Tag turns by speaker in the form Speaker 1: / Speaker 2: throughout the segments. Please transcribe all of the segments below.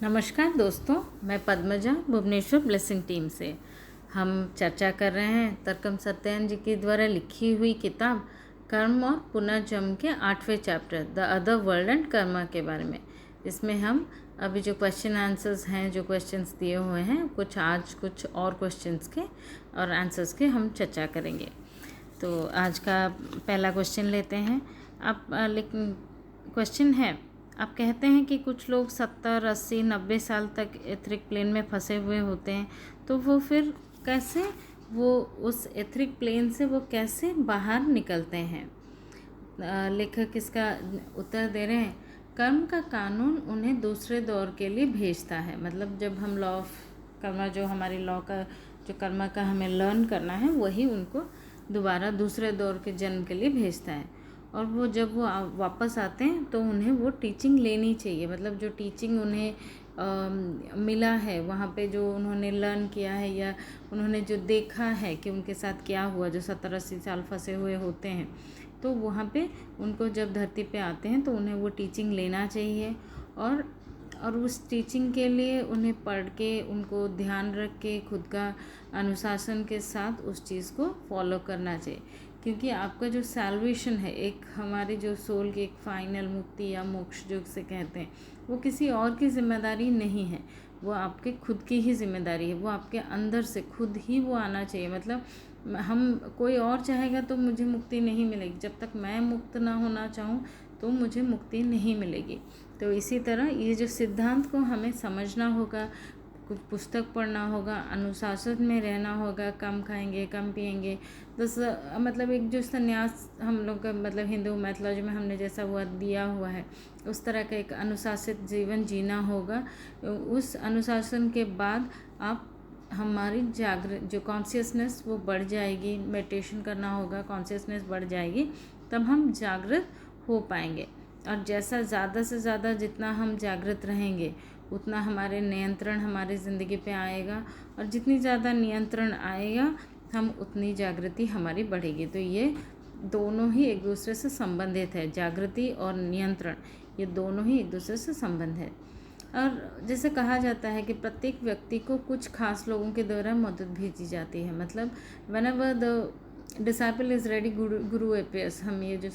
Speaker 1: नमस्कार दोस्तों, मैं पद्मजा भुवनेश्वर ब्लेसिंग टीम से। हम चर्चा कर रहे हैं तरकम सत्यायन जी के द्वारा लिखी हुई किताब कर्म और पुनर्जन्म के 8वें chapter the other world and karma के बारे में। इसमें हम अभी जो क्वेश्चन आंसर्स हैं, जो क्वेश्चंस दिए हुए हैं, कुछ और क्वेश्चंस के और आंसर्स के हम चर्चा करेंगे। तो आज का पहला क्वेश्चन लेते हैं। क्वेश्चन है, आप कहते हैं कि कुछ लोग 70, 80, 90 साल तक एथरिक प्लेन में फंसे हुए होते हैं, तो वो फिर कैसे उस एथरिक प्लेन से वो कैसे बाहर निकलते हैं। लेखक इसका उत्तर दे रहे हैं, कर्म का कानून उन्हें दूसरे दौर के लिए भेजता है। मतलब जब हम लॉ ऑफ कर्मा, जो हमारी लॉ का जो कर्मा का हमें लर्न करना है, वही उनको दोबारा दूसरे दौर के जन्म के लिए भेजता है। और वो जब वो वापस आते हैं तो उन्हें वो टीचिंग लेनी चाहिए। मतलब जो टीचिंग उन्हें मिला है वहाँ पे, जो उन्होंने लर्न किया है या उन्होंने जो देखा है कि उनके साथ क्या हुआ, जो 70-80 साल फंसे हुए होते हैं, तो वहाँ पे उनको जब धरती पे आते हैं तो उन्हें वो टीचिंग लेना चाहिए। और उस टीचिंग के लिए उन्हें पढ़ के, उनको ध्यान रख के, खुद का अनुशासन के साथ उस चीज़ को फॉलो करना चाहिए। क्योंकि आपका जो सैल्वेशन है, एक हमारे जो सोल की एक फाइनल मुक्ति या मोक्ष जो से कहते हैं, वो किसी और की जिम्मेदारी नहीं है, वो आपके खुद की ही जिम्मेदारी है। वो आपके अंदर से खुद ही वो आना चाहिए। मतलब हम कोई और चाहेगा तो मुझे मुक्ति नहीं मिलेगी, जब तक मैं मुक्त ना होना चाहूँ तो मुझे मुक्ति नहीं मिलेगी। तो इसी तरह ये जो सिद्धांत को हमें समझना होगा, कुछ पुस्तक पढ़ना होगा, अनुशासन में रहना होगा, कम खाएंगे, कम पिएंगे। मतलब एक जो संन्यास हम लोग का, मतलब हिंदू मैथोलॉजी में हमने जैसा हुआ दिया हुआ है, उस तरह का एक अनुशासित जीवन जीना होगा। उस अनुशासन के बाद आप हमारी जो कॉन्शियसनेस वो बढ़ जाएगी। मेडिटेशन करना होगा, कॉन्शियसनेस बढ़ जाएगी, तब हम जागृत हो पाएंगे। और जैसा ज़्यादा से ज़्यादा जितना हम जागृत रहेंगे, उतना हमारे नियंत्रण हमारी ज़िंदगी पे आएगा। और जितनी ज़्यादा नियंत्रण आएगा, हम उतनी जागृति हमारी बढ़ेगी। तो ये दोनों ही एक दूसरे से संबंधित है। जागृति और नियंत्रण, ये दोनों ही एक दूसरे से संबंध है। और जैसे कहा जाता है कि प्रत्येक व्यक्ति को कुछ खास लोगों के द्वारा मदद भेजी जाती है। मतलब whenever the disciple is ready, Guru appears. हम ये जो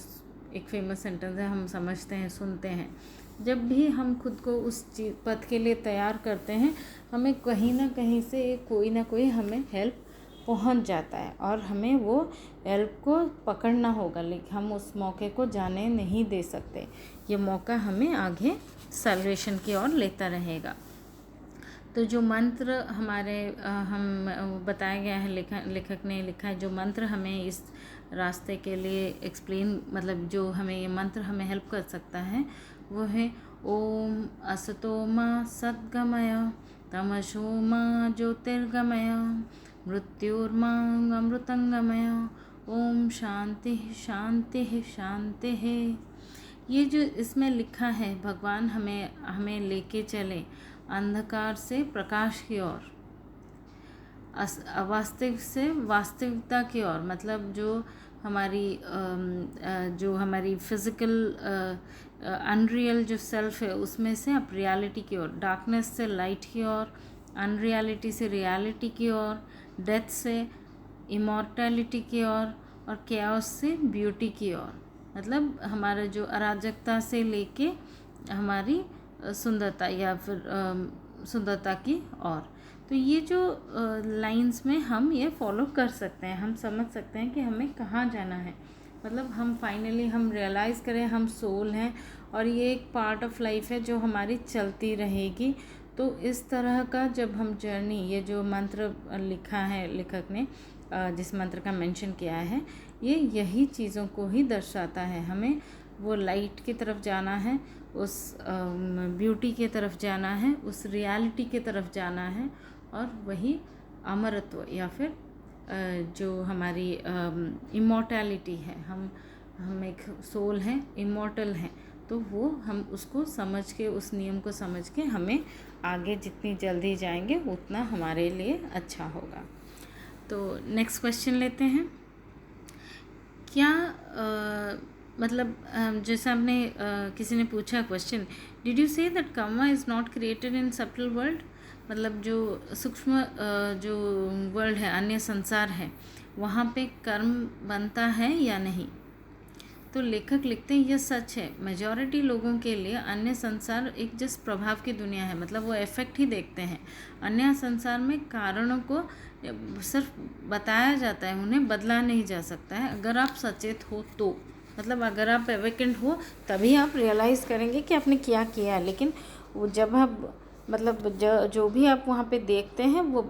Speaker 1: एक फेमस सेंटेंस है, हम समझते हैं, सुनते हैं। जब भी हम खुद को उस पथ के लिए तैयार करते हैं, हमें कहीं ना कहीं से कोई ना कोई हमें हेल्प पहुंच जाता है और हमें वो हेल्प को पकड़ना होगा। लेकिन हम उस मौके को जाने नहीं दे सकते। ये मौका हमें आगे सैल्वेशन की ओर लेता रहेगा। तो जो मंत्र हमारे हम बताया गया है, लेखक ने लिखा है, जो मंत्र हमें इस रास्ते के लिए एक्सप्लेन, मतलब जो हमें ये मंत्र हमें हेल्प कर सकता है, वो है ओम असतो मा सद्गमय, तमसो मा ज्योतिर्गमय, मृत्युर्मा अमृतंगमय, ओम शांति शांति शांति है। ये जो इसमें लिखा है, भगवान हमें लेके चले अंधकार से प्रकाश की ओर, अवास्तविक से वास्तविकता की ओर। मतलब जो हमारी फिज़िकल अनरियल जो सेल्फ है, उसमें से अब रियलिटी की ओर, डार्कनेस से लाइट की ओर, अनरियलिटी से रियलिटी की ओर, डेथ से इमॉर्टैलिटी की ओर, और कैओस से ब्यूटी की ओर। मतलब हमारा जो अराजकता से लेके हमारी सुंदरता या फिर सुंदरता की ओर। तो ये जो लाइंस में हम ये फॉलो कर सकते हैं, हम समझ सकते हैं कि हमें कहाँ जाना है। मतलब हम फाइनली हम रियलाइज़ करें हम सोल हैं और ये एक पार्ट ऑफ लाइफ है जो हमारी चलती रहेगी। तो इस तरह का जब हम जर्नी, ये जो मंत्र लिखा है लेखक ने, जिस मंत्र का मेंशन किया है, ये यही चीज़ों को ही दर्शाता है। हमें वो लाइट की तरफ जाना है, उस ब्यूटी की तरफ जाना है, उस रियलिटी की तरफ जाना है, और वही अमरत्व या फिर जो हमारी इमॉर्टैलिटी है, हम एक सोल हैं, इमॉर्टल हैं। तो वो हम उसको समझ के, उस नियम को समझ के हमें आगे जितनी जल्दी जाएंगे उतना हमारे लिए अच्छा होगा। तो नेक्स्ट क्वेश्चन लेते हैं। क्या मतलब जैसे आपने किसी ने पूछा question, did you say that Karma is not created in subtle world, मतलब जो सूक्ष्म जो वर्ल्ड है, अन्य संसार है, वहाँ पे कर्म बनता है या नहीं। तो लेखक लिखते हैं यह सच है, मेजॉरिटी लोगों के लिए अन्य संसार एक जस्ट प्रभाव की दुनिया है, मतलब वो इफेक्ट ही देखते हैं। अन्य संसार में कारणों को सिर्फ बताया जाता है, उन्हें बदला नहीं जा सकता है। अगर आप सचेत हो तो, मतलब अगर आप अवेकेंड हो तभी आप रियलाइज़ करेंगे कि आपने क्या किया है। लेकिन वो जब आप मतलब जो भी आप वहाँ पे देखते हैं वो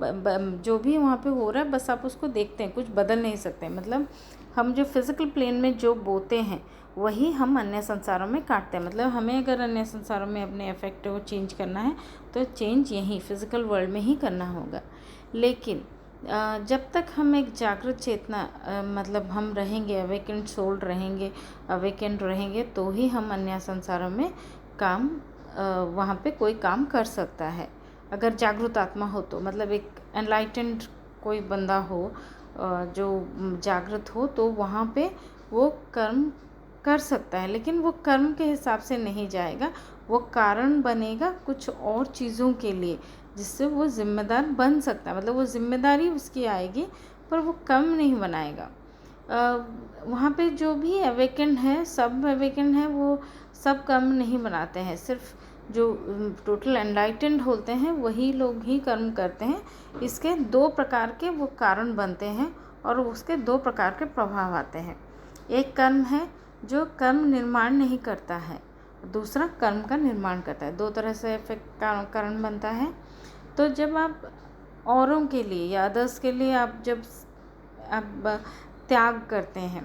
Speaker 1: जो भी वहाँ पे हो रहा है बस आप उसको देखते हैं, कुछ बदल नहीं सकते। मतलब हम जो फिज़िकल प्लेन में जो बोते हैं वही हम अन्य संसारों में काटते हैं। मतलब हमें अगर अन्य संसारों में अपने इफेक्ट को चेंज करना है तो चेंज यहीं फिज़िकल वर्ल्ड में ही करना होगा। लेकिन जब तक हम एक जागृत चेतना मतलब हम रहेंगे, अवेकेंड सोल रहेंगे, अवेकेंड रहेंगे, तो ही हम अन्य संसारों में काम वहाँ पे कोई काम कर सकता है। अगर जागृत आत्मा हो तो, मतलब एक एनलाइटेंड कोई बंदा हो जो जागृत हो, तो वहाँ पे वो कर्म कर सकता है। लेकिन वो कर्म के हिसाब से नहीं जाएगा, वो कारण बनेगा कुछ और चीज़ों के लिए जिससे वो जिम्मेदार बन सकता है। मतलब वो जिम्मेदारी उसकी आएगी पर वो कर्म नहीं बनाएगा। वहाँ पे जो भी अवेकेंड है, सब अवेकेंड है, वो सब कर्म नहीं बनाते हैं। सिर्फ जो टोटल एनलाइटेंड होते हैं वही लोग ही कर्म करते हैं। इसके दो प्रकार के वो कारण बनते हैं और उसके दो प्रकार के प्रभाव आते हैं। एक कर्म है जो कर्म निर्माण नहीं करता है, दूसरा कर्म का निर्माण करता है। दो तरह से इफेक्ट कारण बनता है। तो जब आप औरों के लिए या अदर्स के लिए जब आप त्याग करते हैं,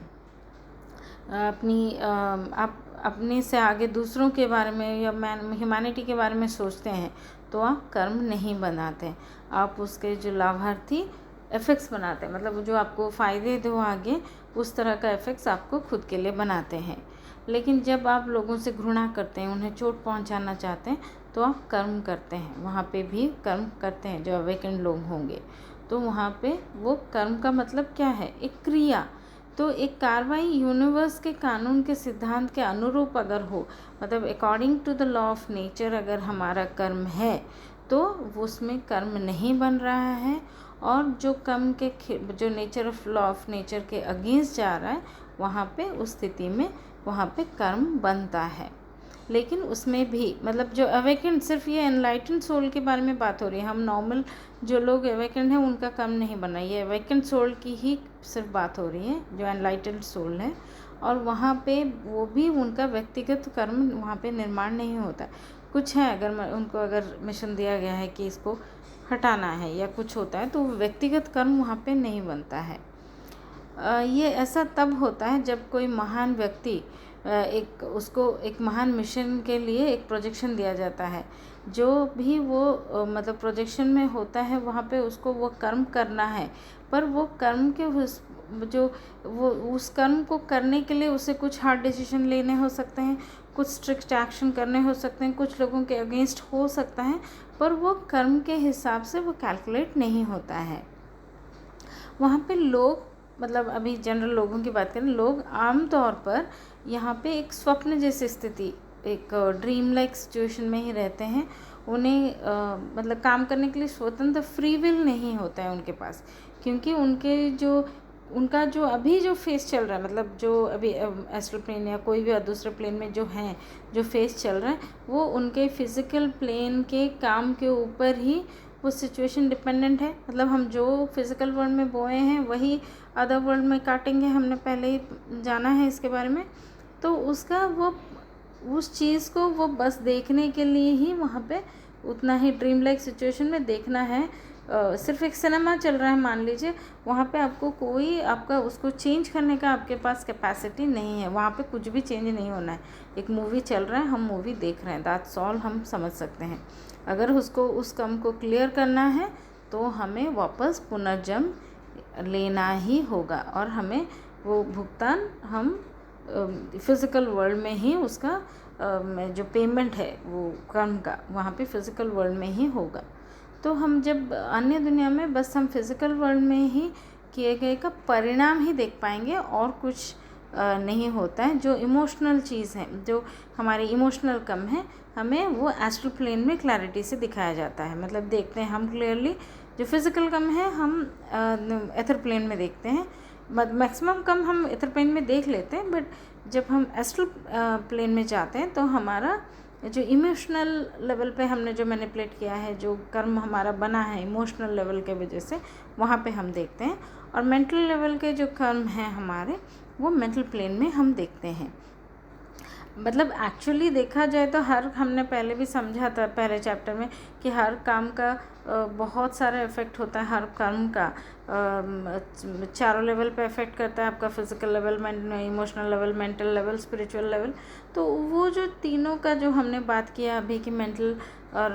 Speaker 1: आप अपने से आगे दूसरों के बारे में या ह्यूमैनिटी के बारे में सोचते हैं, तो आप कर्म नहीं बनाते, आप उसके जो लाभार्थी इफ़ेक्ट्स बनाते हैं। मतलब जो आपको फ़ायदे दो आगे, उस तरह का इफ़ेक्ट्स आपको खुद के लिए बनाते हैं। लेकिन जब आप लोगों से घृणा करते हैं, उन्हें चोट पहुंचाना चाहते हैं, तो आप कर्म करते हैं, वहाँ पे भी कर्म करते हैं। जो अवेकेंड लोग होंगे तो वहाँ पे वो कर्म का मतलब क्या है, एक क्रिया। तो एक कार्रवाई यूनिवर्स के कानून के सिद्धांत के अनुरूप अगर हो, मतलब according to the law of nature अगर हमारा कर्म है, तो उसमें कर्म नहीं बन रहा है। और जो कर्म के जो nature of law of nature के अगेंस्ट जा रहा है, वहाँ पे उस स्थिति में वहाँ पे कर्म बनता है। लेकिन उसमें भी मतलब जो अवेकेंड, सिर्फ ये एनलाइटेंड सोल के बारे में बात हो रही है। हम नॉर्मल जो लोग अवेकेंड हैं उनका कर्म नहीं बना, ये अवेकेंड सोल की ही सिर्फ बात हो रही है जो एनलाइटेंड सोल है। और वहाँ पे वो भी उनका व्यक्तिगत कर्म वहाँ पे निर्माण नहीं होता। कुछ है अगर उनको अगर मिशन दिया गया है कि इसको हटाना है या कुछ होता है, तो व्यक्तिगत कर्म वहाँ पे नहीं बनता है। ये ऐसा तब होता है जब कोई महान व्यक्ति उसको एक महान मिशन के लिए एक प्रोजेक्शन दिया जाता है। जो भी वो मतलब प्रोजेक्शन में होता है, वहाँ पे उसको वो कर्म करना है, पर वो कर्म के उस कर्म को करने के लिए उसे कुछ हार्ड डिसीजन लेने हो सकते हैं, कुछ स्ट्रिक्ट एक्शन करने हो सकते हैं, कुछ लोगों के अगेंस्ट हो सकता है, पर वो कर्म के हिसाब से वो कैलकुलेट नहीं होता है। वहाँ पे लोग, मतलब अभी जनरल लोगों की बात करें, लोग आम तौर पर यहाँ पे एक स्वप्न जैसी स्थिति, एक ड्रीम लाइक सिचुएशन में ही रहते हैं। उन्हें मतलब काम करने के लिए स्वतंत्र फ्री विल नहीं होता है उनके पास, क्योंकि उनका जो अभी जो फेस चल रहा है, मतलब जो अभी एस्ट्रल प्लेन या कोई भी दूसरे प्लेन में जो हैं, जो फेस चल रहा है, वो उनके फिज़िकल प्लेन के काम के ऊपर ही वो सिचुएशन डिपेंडेंट है। मतलब हम जो फिज़िकल वर्ल्ड में बोए हैं वही अदर वर्ल्ड में काटेंगे, हमने पहले ही जाना है इसके बारे में। तो उसका वो उस चीज़ को वो बस देखने के लिए ही वहाँ पे उतना ही ड्रीम लाइक सिचुएशन में देखना है। सिर्फ एक सिनेमा चल रहा है मान लीजिए, वहाँ पे आपको कोई आपका उसको चेंज करने का आपके पास कैपेसिटी नहीं है, वहाँ पे कुछ भी चेंज नहीं होना है। एक मूवी चल रहा है, हम मूवी देख रहे हैं, दैट्स ऑल हम समझ सकते हैं। अगर उसको उस कम को क्लियर करना है तो हमें वापस पुनर्जन्म लेना ही होगा, और हमें वो भुगतान हम फिज़िकल वर्ल्ड में ही उसका जो पेमेंट है वो कर्म का, वहाँ पे फिज़िकल वर्ल्ड में ही होगा। तो हम जब अन्य दुनिया में बस हम फिज़िकल वर्ल्ड में ही किए गए का परिणाम ही देख पाएंगे, और कुछ नहीं होता है। जो इमोशनल चीज़ है, जो हमारी इमोशनल कम है, हमें वो एस्ट्रल प्लेन में क्लैरिटी से दिखाया जाता है। मतलब देखते हैं हम क्लियरली। जो फिज़िकल कम है हम एथर प्लेन में देखते हैं। मैक्सिमम कम हम एथर प्लेन में देख लेते हैं, बट जब हम एस्ट्रल प्लेन में जाते हैं तो हमारा जो इमोशनल लेवल पे हमने जो मैनिपुलेट किया है, जो कर्म हमारा बना है इमोशनल लेवल के वजह से, वहाँ पे हम देखते हैं। और मेंटल लेवल के जो कर्म हैं हमारे, वो मेंटल प्लेन में हम देखते हैं। मतलब एक्चुअली देखा जाए तो हमने पहले भी समझा था पहले चैप्टर में कि हर काम का बहुत सारा इफ़ेक्ट होता है। हर कर्म का चारों लेवल पे इफ़ेक्ट करता है। आपका physical level, emotional level, mental level, spiritual level. तो वो जो तीनों का जो हमने बात किया अभी कि मेंटल और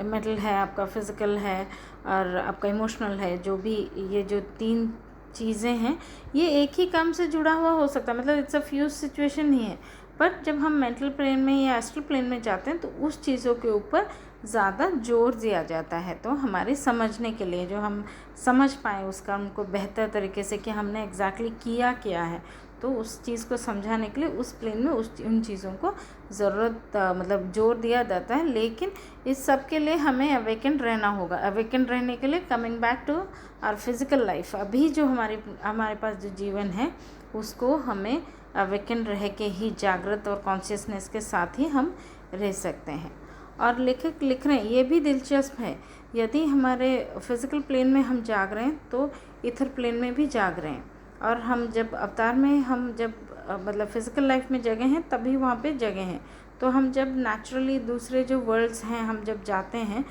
Speaker 1: मेंटल है, आपका फिज़िकल है और आपका इमोशनल है, जो भी ये जो तीन चीज़ें हैं, ये एक ही काम से जुड़ा हुआ हो सकता है। मतलब इट्स अ फ्यूज सिचुएशन ही है। पर जब हम मेंटल प्लेन में या एस्ट्रल प्लेन में जाते हैं तो उस चीज़ों के ऊपर ज़्यादा जोर दिया जाता है। तो हमारे समझने के लिए, जो हम समझ पाएँ उस काम को बेहतर तरीके से कि हमने एग्जैक्टली किया क्या है, तो उस चीज़ को समझाने के लिए उस प्लेन में उन चीज़ों को ज़रूरत मतलब जोर दिया जाता है। लेकिन इस सब के लिए हमें अवेकेंड रहना होगा। अवेकेंड रहने के लिए coming back to our physical life, अभी जो हमारे पास जो जीवन है उसको हमें अवेकेंड रह के ही, जागृत और कॉन्शियसनेस के साथ ही हम रह सकते हैं। और लेखक लिख रहे हैं, ये भी दिलचस्प है, यदि हमारे फिज़िकल प्लेन में हम जाग रहे हैं तो ईथर प्लेन में भी जाग रहे हैं। और हम जब अवतार में हम जब मतलब फिज़िकल लाइफ में जगह हैं तभी वहाँ पे जगह हैं। तो हम जब नेचुरली दूसरे जो वर्ल्ड्स हैं हम जब जाते हैं,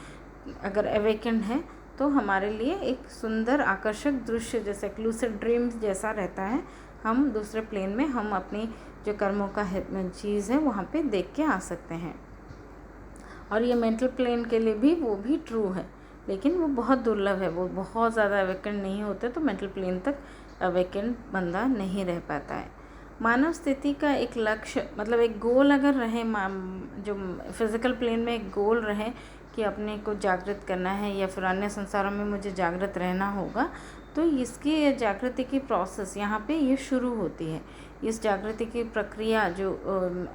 Speaker 1: अगर अवेकेंड है, तो हमारे लिए एक सुंदर आकर्षक दृश्य जैसे लूसिड ड्रीम्स जैसा रहता है। हम दूसरे प्लेन में हम अपनी जो कर्मों का चीज़ है वहाँ पे देख के आ सकते हैं। और ये मेंटल प्लेन के लिए भी वो भी ट्रू है, लेकिन वो बहुत दुर्लभ है। वो बहुत ज़्यादा अवेकेंड नहीं होते, तो मेंटल प्लेन तक अवेकेंड बंदा नहीं रह पाता है। मानव स्थिति का एक लक्ष्य, मतलब एक गोल अगर रहे, जो फिज़िकल प्लेन में एक गोल रहे कि अपने को जागृत करना है या फिर अन्य संसारों में मुझे जागृत रहना होगा, तो इसकी जागृति की प्रोसेस यहाँ पे ये शुरू होती है। इस जागृति की प्रक्रिया जो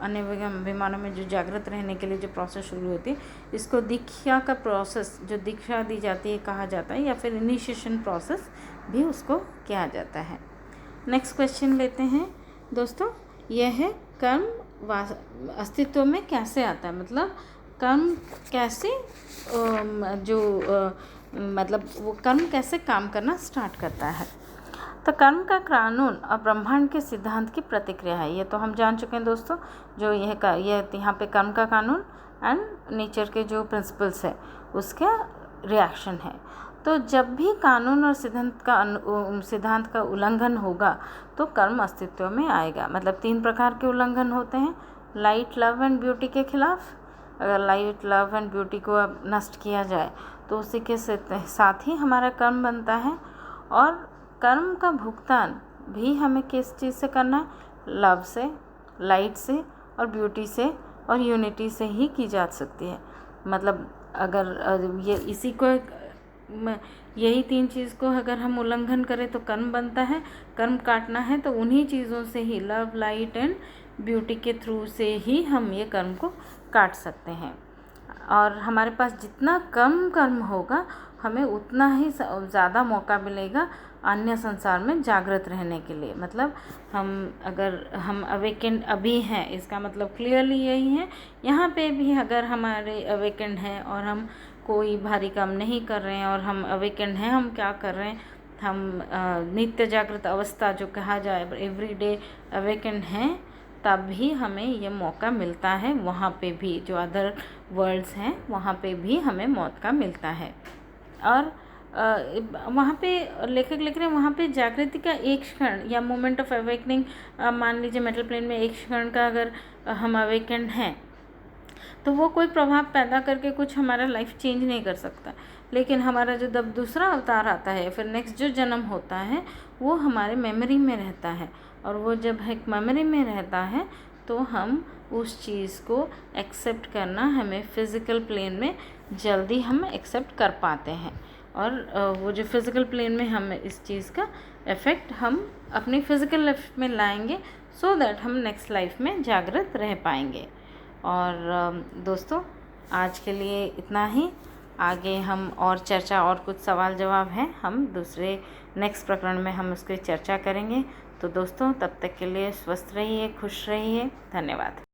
Speaker 1: अन्य विमानों में जो जागृत रहने के लिए जो प्रोसेस शुरू होती है, इसको दीक्षा का प्रोसेस, जो दीक्षा दी जाती है, कहा जाता है, या फिर इनिशिएशन प्रोसेस भी उसको कहा जाता है। नेक्स्ट क्वेश्चन लेते हैं दोस्तों। यह है कर्म अस्तित्व में कैसे आता है। मतलब कर्म कैसे मतलब वो कर्म कैसे काम करना स्टार्ट करता है। तो कर्म का कानून और ब्रह्मांड के सिद्धांत की प्रतिक्रिया है। ये तो हम जान चुके हैं दोस्तों। जो यह यहाँ पे कर्म का कानून एंड नेचर के जो प्रिंसिपल्स है उसका रिएक्शन है। तो जब भी कानून और सिद्धांत का उल्लंघन होगा तो कर्म अस्तित्व में आएगा। मतलब 3 प्रकार के उल्लंघन होते हैं। लाइट, लव एंड ब्यूटी के खिलाफ, अगर लाइट, लव एंड ब्यूटी को अब नष्ट किया जाए तो उसी के साथ ही हमारा कर्म बनता है। और कर्म का भुगतान भी हमें किस चीज़ से करना है? लव से, लाइट से और ब्यूटी से और यूनिटी से ही की जा सकती है। मतलब अगर ये इसी को यही 3 चीज़ को अगर हम उल्लंघन करें तो कर्म बनता है। कर्म काटना है तो उन्हीं चीज़ों से ही, लव, लाइट एंड ब्यूटी के थ्रू से ही हम ये कर्म को काट सकते हैं। और हमारे पास जितना कम कर्म होगा हमें उतना ही ज़्यादा मौका मिलेगा अन्य संसार में जागृत रहने के लिए। मतलब हम अवेकेंड अभी हैं, इसका मतलब क्लियरली यही है। यहाँ पे भी अगर हमारे अवेकेंड हैं और हम कोई भारी काम नहीं कर रहे हैं और हम अवेकेंड हैं, हम क्या कर रहे हैं? हम नित्य जागृत अवस्था जो कहा जाए, एवरीडे अवेकेंड हैं, तब भी हमें ये मौका मिलता है। वहाँ पे भी जो अदर वर्ल्ड्स हैं वहाँ पे भी हमें मौका मिलता है। और वहाँ पे लेखक लिख रहे हैं, वहाँ पे जागृति का एक क्षण या मोमेंट ऑफ अवेकनिंग, मान लीजिए मेंटल प्लेन में एक क्षण का अगर हम अवेकेंड हैं तो वो कोई प्रभाव पैदा करके कुछ हमारा लाइफ चेंज नहीं कर सकता। लेकिन हमारा जो जब दूसरा अवतार आता है, फिर नेक्स्ट जो जन्म होता है, वो हमारे मेमोरी में रहता है। और वो जब एक मेमोरी में रहता है तो हम उस चीज़ को एक्सेप्ट करना, हमें फिज़िकल प्लेन में जल्दी हम एक्सेप्ट कर पाते हैं। और वो जो फिज़िकल प्लेन में हम इस चीज़ का इफ़ेक्ट हम अपनी फ़िज़िकल लाइफ में लाएंगे, सो दैट हम नेक्स्ट लाइफ में जागृत रह पाएंगे। और दोस्तों आज के लिए इतना ही। आगे हम और चर्चा और कुछ सवाल जवाब हैं, हम दूसरे नेक्स्ट प्रकरण में हम उसकी चर्चा करेंगे। तो दोस्तों तब तक के लिए स्वस्थ रहिए, खुश रहिए। धन्यवाद।